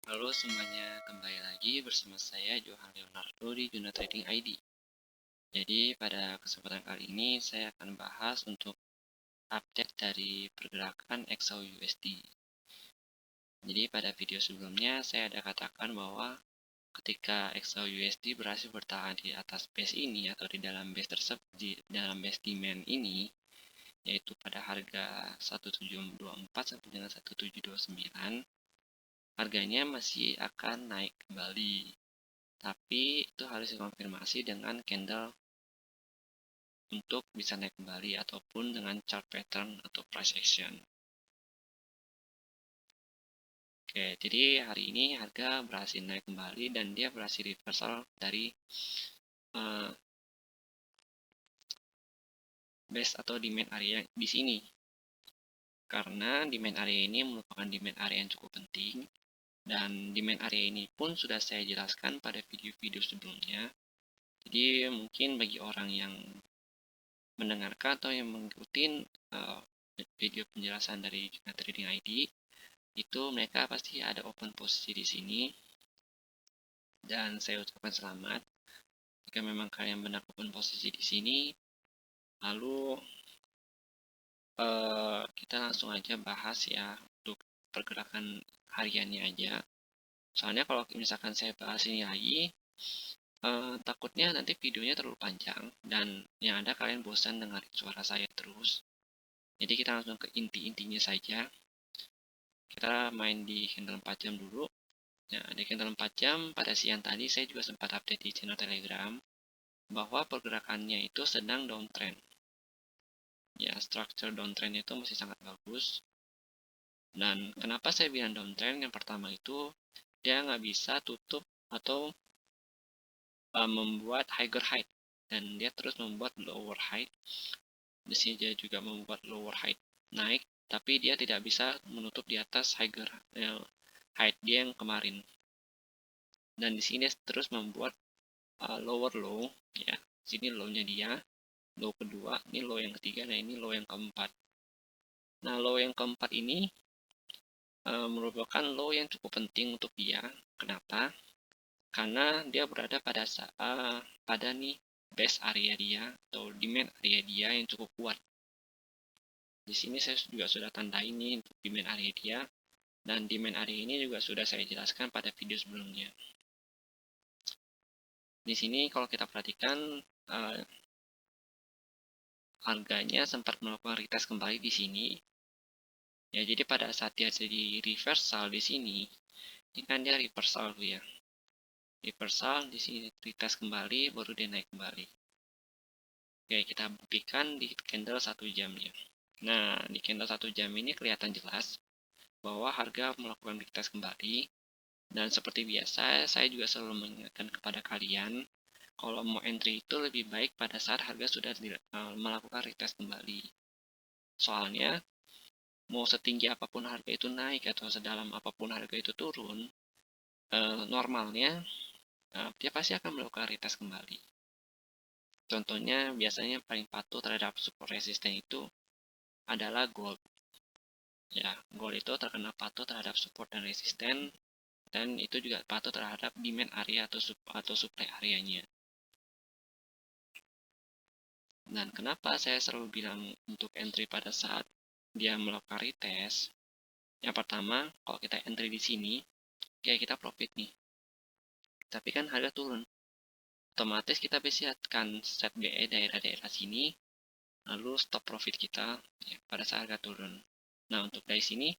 Halo semuanya, kembali lagi bersama saya Johan Leonardo di Juno Trading ID. Jadi pada kesempatan kali ini saya akan bahas untuk update dari pergerakan XAUUSD. Jadi pada video sebelumnya saya ada katakan bahwa ketika XAUUSD berhasil bertahan di atas base ini atau di dalam base tersebut, di dalam base demand ini, yaitu pada harga 1724 sampai dengan 1729, harganya masih akan naik kembali. Tapi itu harus dikonfirmasi dengan candle untuk bisa naik kembali ataupun dengan chart pattern atau price action. Oke, jadi hari ini harga berhasil naik kembali dan dia berhasil reversal dari base atau demand area di sini. Karena demand area ini merupakan demand area yang cukup penting dan demand area ini pun sudah saya jelaskan pada video-video sebelumnya. Jadi mungkin bagi orang yang mendengarkan atau yang mengikuti video penjelasan dari Juno Trading ID, itu mereka pasti ada open posisi di sini. Dan saya ucapkan selamat jika memang kalian benar open posisi di sini. Lalu kita langsung aja bahas ya untuk pergerakan hariannya aja. Soalnya kalau misalkan saya bahas ini lagi, takutnya nanti videonya terlalu panjang dan yang ada kalian bosan dengar suara saya terus. Jadi kita langsung ke inti-intinya saja. Kita main di candle 4 jam dulu. Nah, di candle 4 jam pada siang tadi saya juga sempat update di channel Telegram bahwa pergerakannya itu sedang downtrend. Ya, structure downtrend itu masih sangat bagus. Dan kenapa saya bilang downtrend? Yang pertama itu dia nggak bisa tutup atau membuat higher high dan dia terus membuat lower high. Di sini dia juga membuat lower high naik, tapi dia tidak bisa menutup di atas higher high dia yang kemarin. Dan di sini terus membuat lower low, ya. Sini low-nya dia, low kedua, ini low yang ketiga, nah ini low yang keempat. Nah, low yang keempat ini merupakan low yang cukup penting untuk dia. Kenapa? Karena dia berada pada nih base area dia atau demand area dia yang cukup kuat. Di sini saya juga sudah tandai ini untuk demand area dia, dan demand area ini juga sudah saya jelaskan pada video sebelumnya. Di sini kalau kita perhatikan harganya sempat melakukan retest kembali di sini. Ya, jadi pada saat dia jadi reversal di sini, ini kan dia reversal tuh ya. Reversal di sini retest kembali, baru dia naik kembali. Oke, kita buktikan di candle 1 jamnya. Nah, di candle 1 jam ini kelihatan jelas bahwa harga melakukan retest kembali. Dan seperti biasa, saya juga selalu mengingatkan kepada kalian, kalau mau entry itu lebih baik pada saat harga sudah melakukan retest kembali. Soalnya, mau setinggi apapun harga itu naik atau sedalam apapun harga itu turun, normalnya dia pasti akan melakukan retest kembali. Contohnya biasanya paling patuh terhadap support resisten itu adalah gold. Ya, gold itu terkena patuh terhadap support dan resisten, dan itu juga patuh terhadap demand area atau supply areanya. Dan kenapa saya selalu bilang untuk entry pada saat dia melakukan retest? Yang pertama, kalau kita entry di sini, kayak kita profit nih. Tapi kan harga turun. Otomatis kita bisa akan set BE daerah-daerah sini, lalu stop profit kita ya, pada saat harga turun. Nah, untuk dari sini,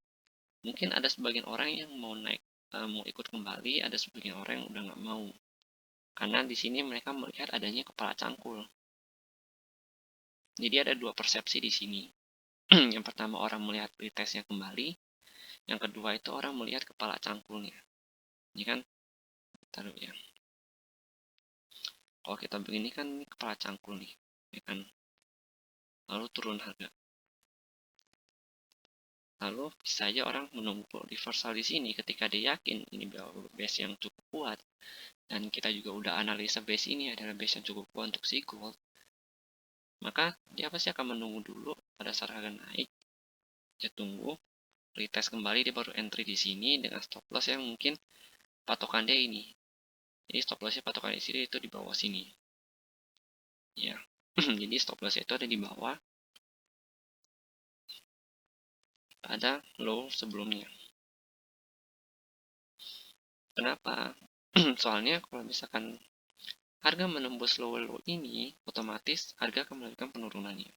mungkin ada sebagian orang yang mau naik, mau ikut kembali, ada sebagian orang yang udah nggak mau. Karena di sini mereka melihat adanya kepala cangkul. Jadi ada dua persepsi di sini. Yang pertama orang melihat retestnya kembali, yang kedua itu orang melihat kepala cangkulnya. Ini kan, taruh ya. Kalau kita begini kan ini kepala cangkul nih, ya kan. Lalu turun harga. Lalu bisa saja orang menunggu reversal di sini ketika dia yakin ini base yang cukup kuat. Dan kita juga udah analisa base ini adalah base yang cukup kuat untuk si gold. Maka dia pasti akan menunggu dulu pada saat harga naik. Dia tunggu. retest kembali, dia baru entry di sini dengan stop loss yang mungkin patokan dia ini. Jadi stop lossnya patokan di sini itu di bawah sini. Ya, jadi stop loss itu ada di bawah ada low sebelumnya. Kenapa? Soalnya kalau misalkan harga menembus low ini, otomatis harga akan melakukan penurunannya.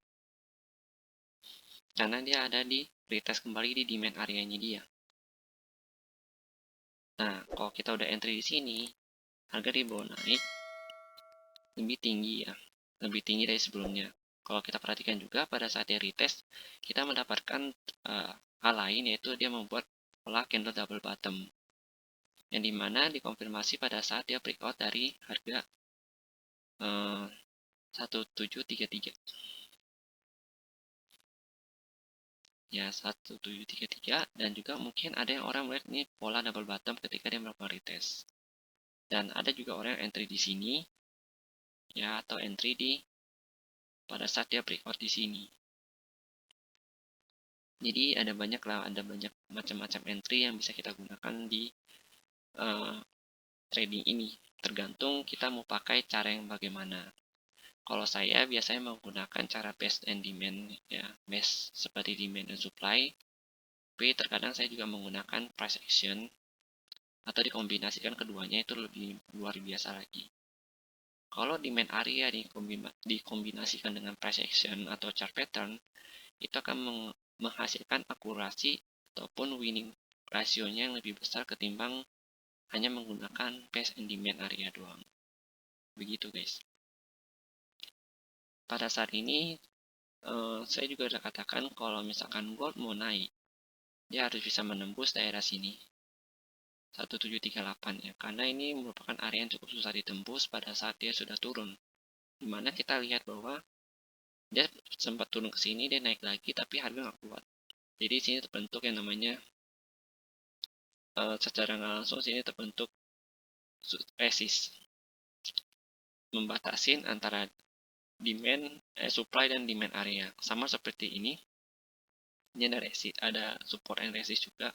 Karena dia ada di retest kembali di demand area-nya dia. Nah, kalau kita udah entry di sini, harga di bawah naik lebih tinggi ya, lebih tinggi dari sebelumnya. Kalau kita perhatikan juga pada saat dia retest, kita mendapatkan hal lain, yaitu dia membuat pola candle double bottom, yang dimana dikonfirmasi pada saat dia breakout dari harga 1733. Ya, 1733, dan juga mungkin ada yang orang melihat ini pola double bottom ketika dia melakukan retest. Dan ada juga orang yang entry di sini ya, atau entry di pada saat dia breakout di sini. Jadi ada banyak macam-macam entry yang bisa kita gunakan di trading ini. Tergantung kita mau pakai cara yang bagaimana. Kalau saya biasanya menggunakan cara best and demand ya, best seperti demand dan supply. Tapi terkadang saya juga menggunakan price action atau dikombinasikan keduanya, itu lebih luar biasa lagi. Kalau demand area dikombinasikan dengan price action atau chart pattern, itu akan menghasilkan akurasi ataupun winning rasionya yang lebih besar ketimbang hanya menggunakan best and demand area doang. Begitu guys. Pada saat ini saya juga sudah katakan kalau misalkan gold mau naik, dia harus bisa menembus daerah sini 1738 ya, karena ini merupakan area yang cukup susah ditembus pada saat dia sudah turun, dimana kita lihat bahwa dia sempat turun ke sini, dia naik lagi tapi harga nggak kuat. Jadi sini terbentuk yang namanya secara nggak langsung sini terbentuk resist, membatasin antara supply dan demand area. Sama seperti ini ada resist, ada support and resist juga,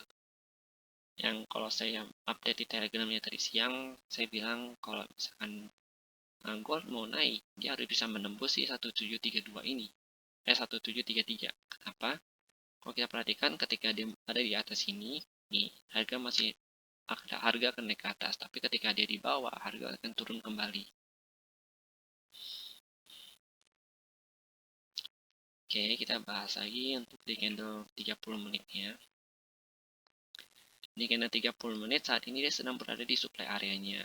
yang kalau saya update di telegramnya tadi siang, saya bilang kalau misalkan gold mau naik, dia harus bisa menembus si 1732 ini, 1733. Kenapa? Kalau kita perhatikan ketika dia ada di atas ini, nih harga masih harga akan naik ke atas, tapi ketika dia di bawah, harga akan turun kembali. Oke, kita bahas lagi untuk di candle 30 menitnya. Di candle 30 menit saat ini dia sedang berada di supply areanya.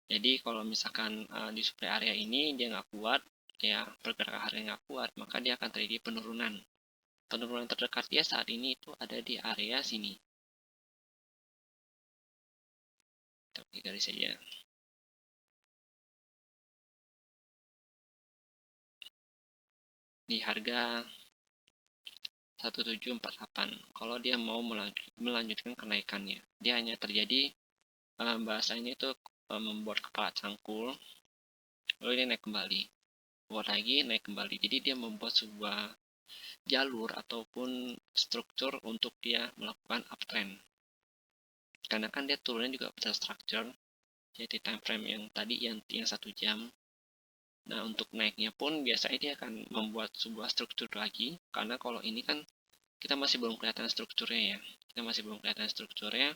Jadi kalau misalkan di supply area ini dia nggak kuat, ya pergerakan harga nggak kuat, maka dia akan terjadi penurunan. Penurunan terdekat dia saat ini itu ada di area sini. Tapi garis saja. Di harga 1748. Kalau dia mau melanjutkan kenaikannya, dia hanya terjadi bahasanya itu membuat kepala cangkul, lalu dia naik kembali, buat lagi naik kembali. Jadi dia membuat sebuah jalur ataupun struktur untuk dia melakukan uptrend. Karena kan dia turunnya juga terstruktur, jadi time frame yang tadi yang 1 jam. Nah, untuk naiknya pun biasanya dia akan membuat sebuah struktur lagi, karena kalau ini kan kita masih belum kelihatan strukturnya ya. Kita masih belum kelihatan strukturnya.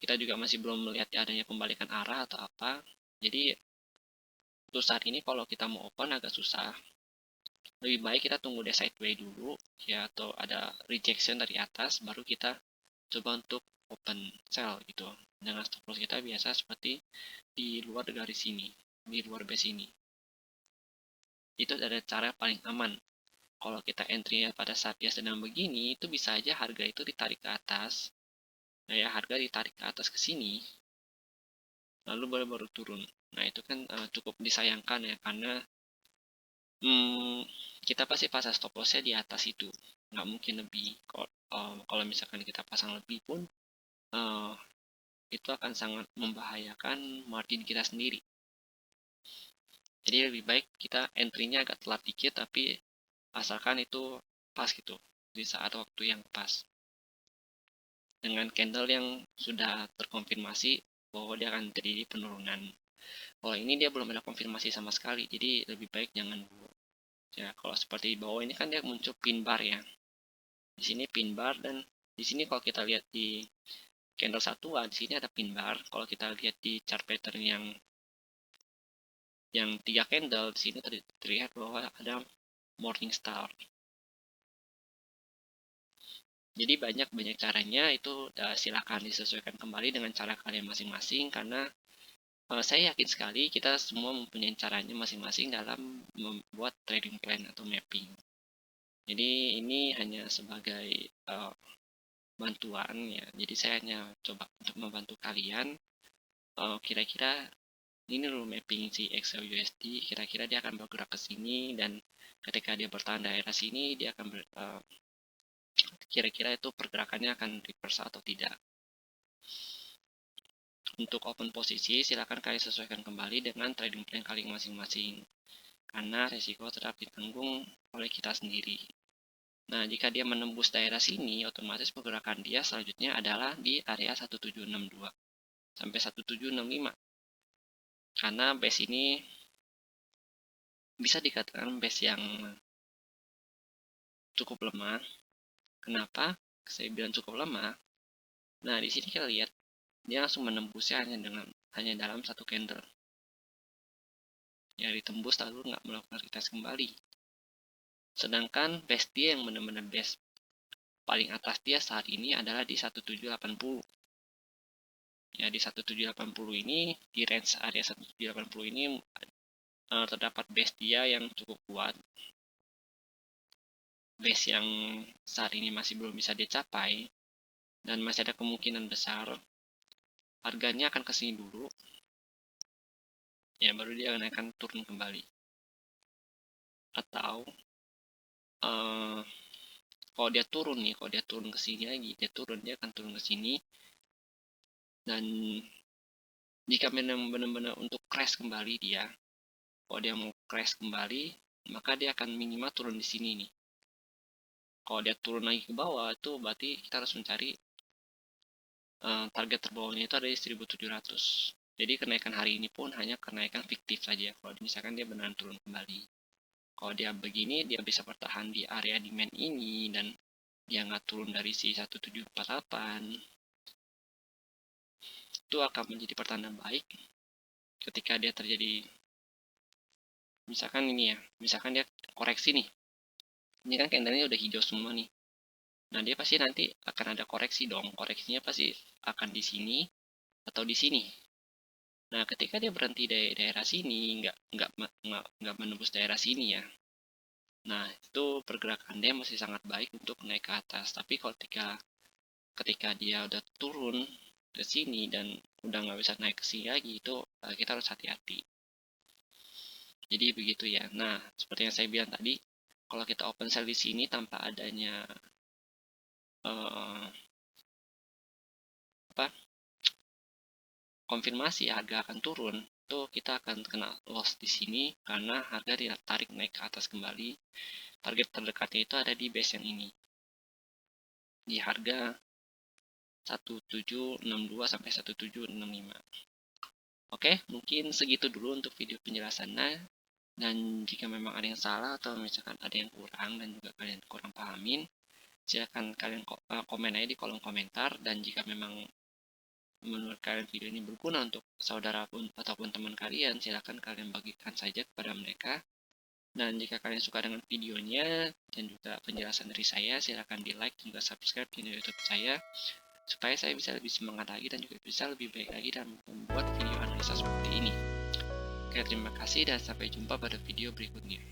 Kita juga masih belum melihat adanya pembalikan arah atau apa. Jadi untuk saat ini kalau kita mau open agak susah. Lebih baik kita tunggu dia sideways dulu ya, atau ada rejection dari atas, baru kita coba untuk open sell gitu. Dengan stop loss kita biasa seperti di luar garis ini, di luar base ini. Itu adalah cara paling aman. Kalau kita entry pada saat dia sedang begini, itu bisa aja harga itu ditarik ke atas. Nah ya, harga ditarik ke atas ke sini, lalu baru turun. Nah itu kan cukup disayangkan ya, karena kita pasti pasang stop lossnya di atas itu, nggak mungkin lebih. Kalau misalkan kita pasang lebih pun, itu akan sangat membahayakan margin kita sendiri. Jadi lebih baik kita entry-nya agak telat dikit, tapi asalkan itu pas gitu, di saat waktu yang pas. dengan candle yang sudah terkonfirmasi bahwa dia akan terjadi penurunan. Kalau ini dia belum ada konfirmasi sama sekali, jadi lebih baik jangan dulu. Ya, kalau seperti di bawah ini kan dia muncul pin bar ya. Di sini pin bar, dan di sini kalau kita lihat di candle satuan, di sini ada pin bar. Kalau kita lihat di chart pattern yang 3 candle, di sini terlihat bahwa ada morning star. Jadi banyak caranya, itu silakan disesuaikan kembali dengan cara kalian masing-masing, karena saya yakin sekali kita semua mempunyai caranya masing-masing dalam membuat trading plan atau mapping. Jadi ini hanya sebagai bantuan ya. Jadi saya hanya coba untuk membantu kalian kira-kira ini dulu mapping si XAUUSD, kira-kira dia akan bergerak ke sini, dan ketika dia bertahan daerah sini dia akan kira-kira itu pergerakannya akan reverse atau tidak. Untuk open posisi, silakan kalian sesuaikan kembali dengan trading plan kalian masing-masing, karena resiko tetap ditanggung oleh kita sendiri. Nah, jika dia menembus daerah sini, otomatis pergerakan dia selanjutnya adalah di area 1762 sampai 1765. Karena base ini bisa dikatakan base yang cukup lemah. Kenapa saya bilang cukup lemah? Nah, di sini kita lihat dia langsung menembusnya hanya dalam satu candle. Ya, ditembus lalu nggak melakukan retest kembali. Sedangkan base dia yang benar-benar base paling atas dia saat ini adalah di 1780. Ya, di 1780 ini, di range area 1780 ini terdapat base dia yang cukup kuat. Base yang saat ini masih belum bisa dicapai, dan masih ada kemungkinan besar harganya akan kesini dulu, ya baru dia akan turun kembali. Atau kalau dia turun ke sini lagi, dia akan turun ke sini, dan jika benar-benar untuk crash kembali dia, kalau dia mau crash kembali, maka dia akan minimal turun di sini nih. Kalau dia turun lagi ke bawah, itu berarti kita harus mencari target terbawahnya itu ada di 1700. Jadi kenaikan hari ini pun hanya kenaikan fiktif saja. Kalau misalkan dia benar turun kembali, kalau dia begini, dia bisa bertahan di area demand ini dan dia nggak turun dari si 1748. Itu akan menjadi pertanda baik ketika dia terjadi, misalkan ini ya, misalkan dia koreksi nih. Ini kan candlenya udah hijau semua nih. Nah, dia pasti nanti akan ada koreksi dong. Koreksinya pasti akan di sini atau di sini. Nah, ketika dia berhenti di daerah sini, nggak menembus daerah sini ya. Nah, itu pergerakan dia masih sangat baik untuk naik ke atas. Tapi kalau ketika dia udah turun ke sini dan udah nggak bisa naik ke sini lagi, itu kita harus hati-hati. Jadi begitu ya. Nah, seperti yang saya bilang tadi, kalau kita open sell di sini tanpa adanya konfirmasi harga akan turun, itu kita akan kena loss di sini karena harga ditarik naik ke atas kembali. Target terdekatnya itu ada di base yang ini, di harga 1762 sampai 1765. Oke, mungkin segitu dulu untuk video penjelasannya. Dan jika memang ada yang salah atau misalkan ada yang kurang dan juga kalian kurang pahamin, silahkan kalian komen aja di kolom komentar. Dan jika memang menurut kalian video ini berguna untuk saudara pun ataupun teman kalian, silahkan kalian bagikan saja kepada mereka. Dan jika kalian suka dengan videonya dan juga penjelasan dari saya, silahkan di like dan juga subscribe channel YouTube saya, supaya saya bisa lebih semangat lagi dan juga bisa lebih baik lagi dalam membuat video analisa seperti ini. Oke, terima kasih dan sampai jumpa pada video berikutnya.